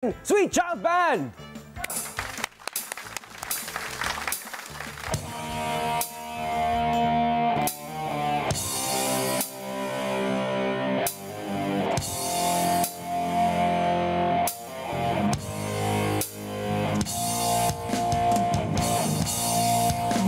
Sweet Child Band!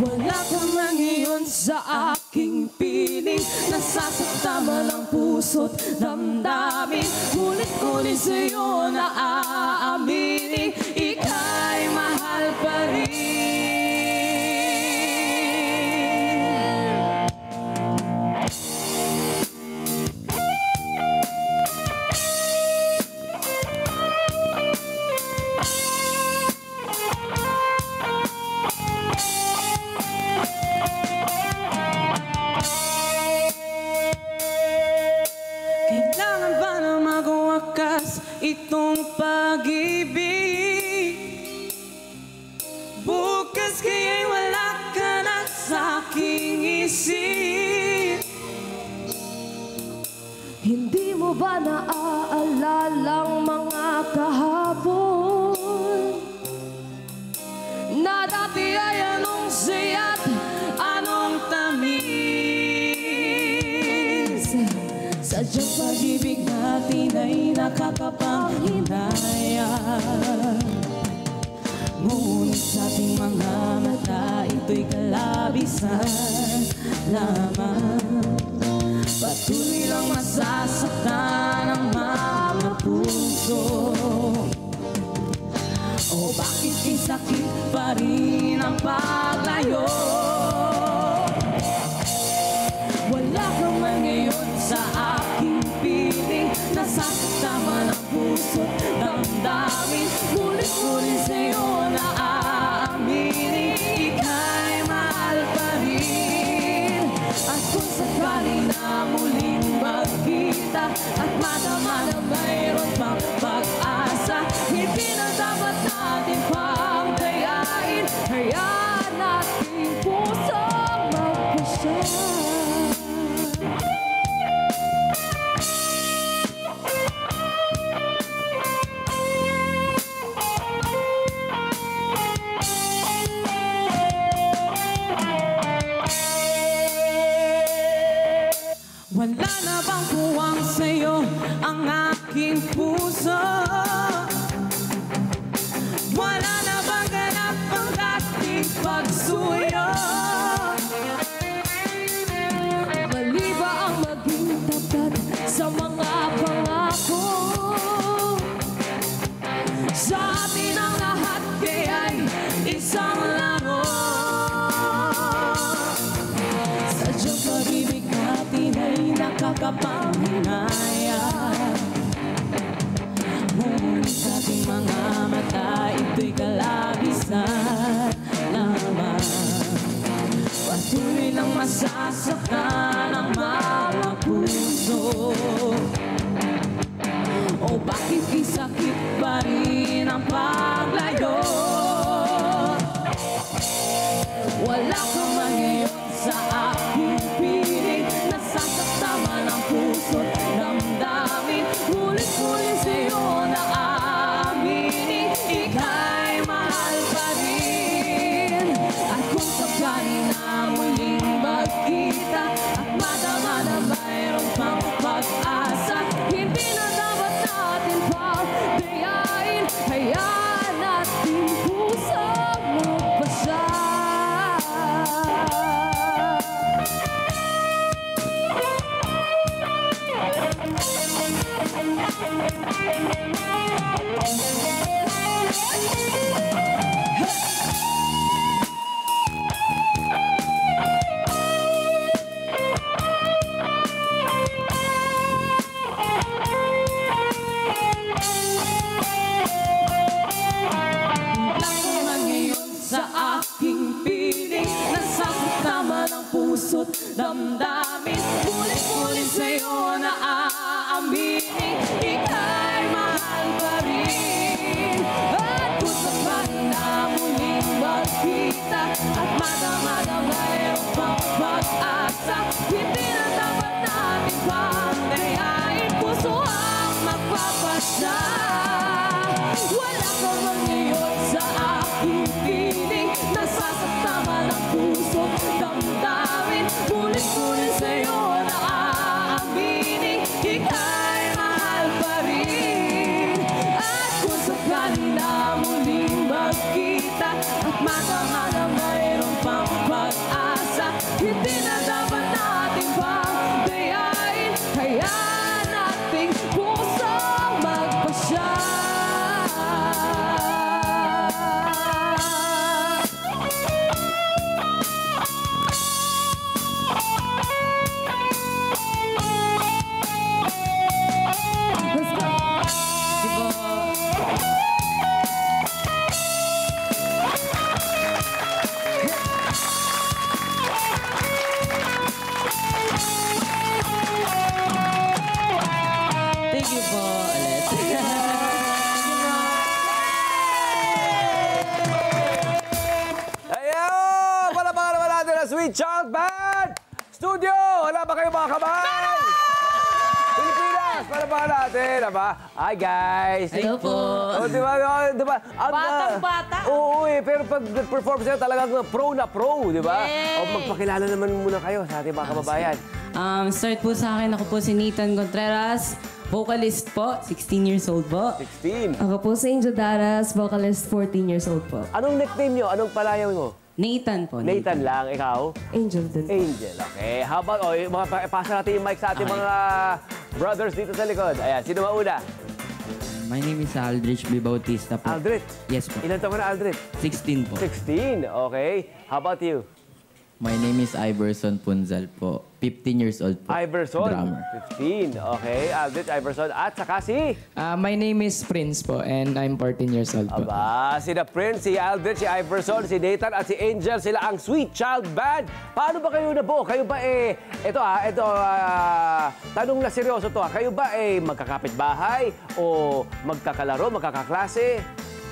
Wala ka man ngayon sa aking piling, nasasaktan man ang puso't damdamin. Ngunit sa'yo na aaminin, ika'y mahal pa rin. Kailangan ba na magwakas itong pag-ibig? Bukas kaya'y wala ka na sa'king isip. Hindi mo ba naaalala ang mga kahapon na dati ay anong siya't anong tamis? Sadyang pag-ibig natin ay nakakapanghinayang, ngunit sa ating mga mata ito'y kalabisan lamang. Patuloy lang masasaktan ang mga puso. O bakit sakit pa rin ang paglayo? Wala ka man ngayon sa aking piling, nasasaktan man ang puso't damdamin. Ngunit sa'yo na aaminin, ika'y mahal pa rin. At kung sakali na muling magkita at madama na mayroon pang pag-asa, hindi na dapat natin pang dayain. Hayaan natin pusong magpasya. Wala na bang puwang sa'yo ang aking puso? Wala na bang ganap ang dating pagsuyo? Mali ba ang maging tapat sa mga pangako? Sa atin ang lahat kaya'y isang laro. Sadyang pag-ibig natin ay nakakapanghinayang, ngunit sa ating mga mata ito'y kalabisan lamang. Patuloy lang masasaktan ang mga puso. O bakit sakit pa rin ang paglayo? Wala ka man ngayon sa aking piling, nasasaktan man ang puso't damdamin. Ngunit sa'yo na aaminin, ika'y mahal pa rin. At kung sakali na muling magkita at madama na mayroon pang pag-asa, hindi na dapat natin pang dayain. Hayaan natin pusong magpasya. Sa aking piling, nasasaktan man ang puso't damdamin. Ngunit sa'yo na aaminin, ika'y mahal pa rin. At kung sakali na muling magkita at madama na mayroon pang pag-asa, hindi na dapat natin pang dayain. Puso ang magpapasya. Wala ka man ngayon sa aking piling. Nasasaktaman ang puso, damdamin. Mulit-mulit sa'yo na aaminin, ika'y mahal pa rin. At kung sakali na muling magkita at makamahal na mayroon pang pag-asa, hindi na dapat natin pang dayain. Hayaan nating pusong magpasya. Let's go! Thank you po ulit. Ayaw! Palapakan naman natin ang Sweet Child Band! Studio! Wala ba kayo mga kamay? Pilipinas! Palapakan natin! Aba? Hi guys! Hello po. Oh, di ba? Di ba? Batang-bata. Oo eh, pero pag nag-perform sila talagang pro na pro, di ba? Yay! O magpakilala naman muna kayo sa ating mga kababayan. Start po sa akin, ako po si Nathan Contreras, vocalist po, 16 years old po. 16. Ako po si Angel Daras, vocalist, 14 years old po. Anong nickname nyo? Anong palayaw mo? Nathan po. Nathan lang, ikaw? Angel din. Angel, okay. How about, pasa natin yung mic sa ating mga brothers dito sa likod. Ayan, sino mauna? My name is Aldrich B. Bautista po. Aldrich. Yes po. Ilan taon ka na, Aldrich? 16 po. 16, okay. How about you? My name is Iverson Punzal po. 15 years old po. Iverson, Drummer. 15, okay. Aldrich, Iverson, at saka si... My name is Prince po and I'm 14 years old po. Aba, sina Prince, si Aldrich, si Iverson, si Nathan, at si Angel, sila ang Sweet Child Band. Paano ba kayo nabuo? Kayo ba tanong na seryoso to kayo ba magkakapit-bahay o magkakalaro, magkakaklase?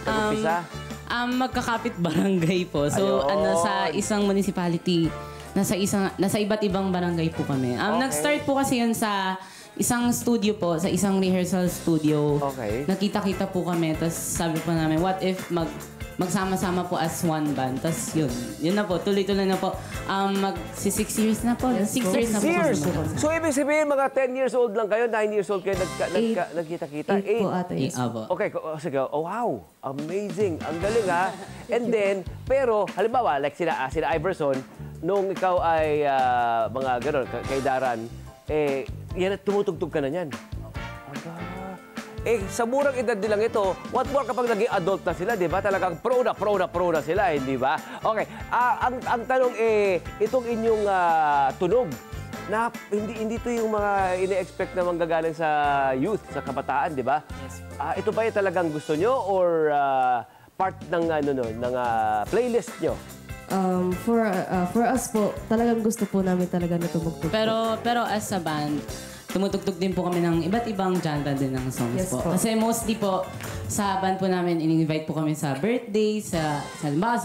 Nag-umpisa? Magkakapit barangay po. So, Ayun. sa isang municipality, nasa iba't ibang barangay po kami. Okay. Nag-start po kasi yun sa isang studio po, sa isang rehearsal studio. Okay. Nakita-kita po kami, tapos sabi po namin, what if magsama-sama po as one band? Tapos yun na po, tuloy-tuloy na po. Si 6 years na po. 6 years na po. Years. kami. So, ibig sabihin, mga 10 years old lang kayo, 9 years old kayo, nagkita-kita? 8 po ata. Yes. Abo. Okay, sige. Oh, wow. Amazing. Ang galing, ha? And then, pero, halimbawa, like sila Iverson, nung ikaw ay mga gano'n, kay Daran, yan, tumutugtog ka na yan. Aba. Sa murang edad nilang ito, what more kapag naging adult na sila, di ba? Talagang pro na sila, hindi ba? Okay, ang tanong itong inyong tunog, na hindi ito yung mga ine-expect na manggagaling sa youth, sa kabataan, di ba? Yes. Ito ba yung talagang gusto nyo or part ng playlist nyo? For us po, talagang gusto po namin talaga na tumugtog. Pero as a band, tumutugtog din po kami ng iba't ibang genre din ng songs Yes po. po. Kasi mostly po, sa band po namin, in-invite po kami sa birthday, sa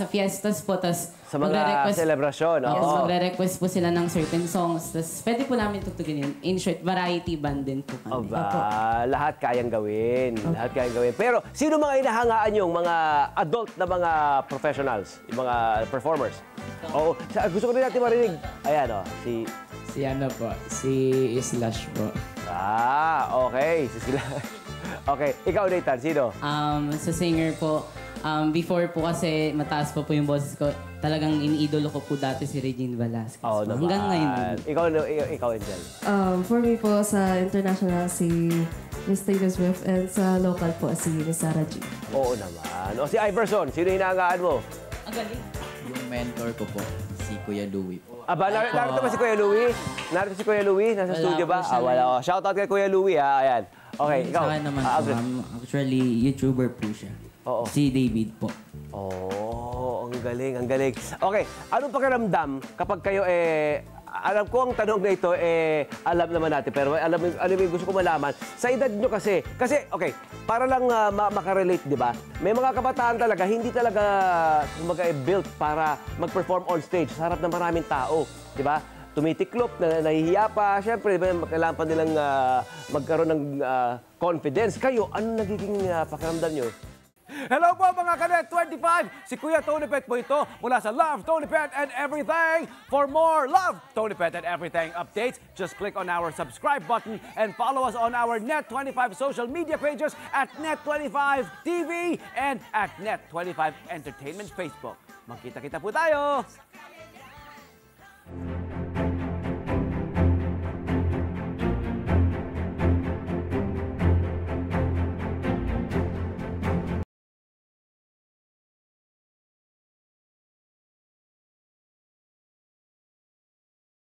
fiestas po, tas Sa mga selebrasyon, Yes, oo. magre-request po sila ng certain songs, tas pwede po namin tugtugin yun. In short, variety band din po kami. Aba, lahat kayang gawin. Lahat kayang gawin. Pero, sino mga inahangaan yung mga adult na mga professionals? Yung mga performers? Oo. Gusto ko rin natin marinig. Ayan, Si ano po, si Slash po. Okay. Sila. Okay. Ikaw, Nathan, sino? Sa singer po, before po kasi mataas pa po yung boses ko, talagang iniidolo ko po dati si Regine Velasquez. Oo po. naman. Hanggang ngayon din. Ikaw, Angel. For me po, sa international, si Miss Taylor Swift, and sa local po, si Miss Sarah G. Oo naman. Si Iverson, sino hinahangaan mo? Ang galing. Yung mentor ko po, si Kuya Louie po. Aba, narito ba si Kuya Louie? Narito si Kuya Louie? Nasa Wala studio ba? po siya. Wala. Shoutout kay Kuya Louie, ha? Ayan. Okay, ikaw. Sa akin naman po, Aldrich. actually, YouTuber po siya. Oo. Si David po. Oh, ang galing, ang galing. Okay, anong pakiramdam kapag kayo alam ko ang tanong na ito alam naman natin, pero alam mo yung gusto ko malaman. Sa edad nyo kasi, okay, para lang makarelate, di ba? May mga kabataan talaga, hindi talaga built para mag-perform on stage sa harap ng maraming tao, di ba? Tumitiklop, nahihiya pa. Siyempre, di ba, kailangan pa nilang magkaroon ng confidence. Kayo, ano nagiging pakiramdam nyo? Hello po mga Kanet 25! Si Kuya Tony Pet po ito mula sa Love, Tony Pet and Everything. For more Love, Tony Pet and Everything updates, just click on our subscribe button and follow us on our Net25 social media pages at Net25 TV and at Net25 Entertainment Facebook. Magkita-kita po tayo!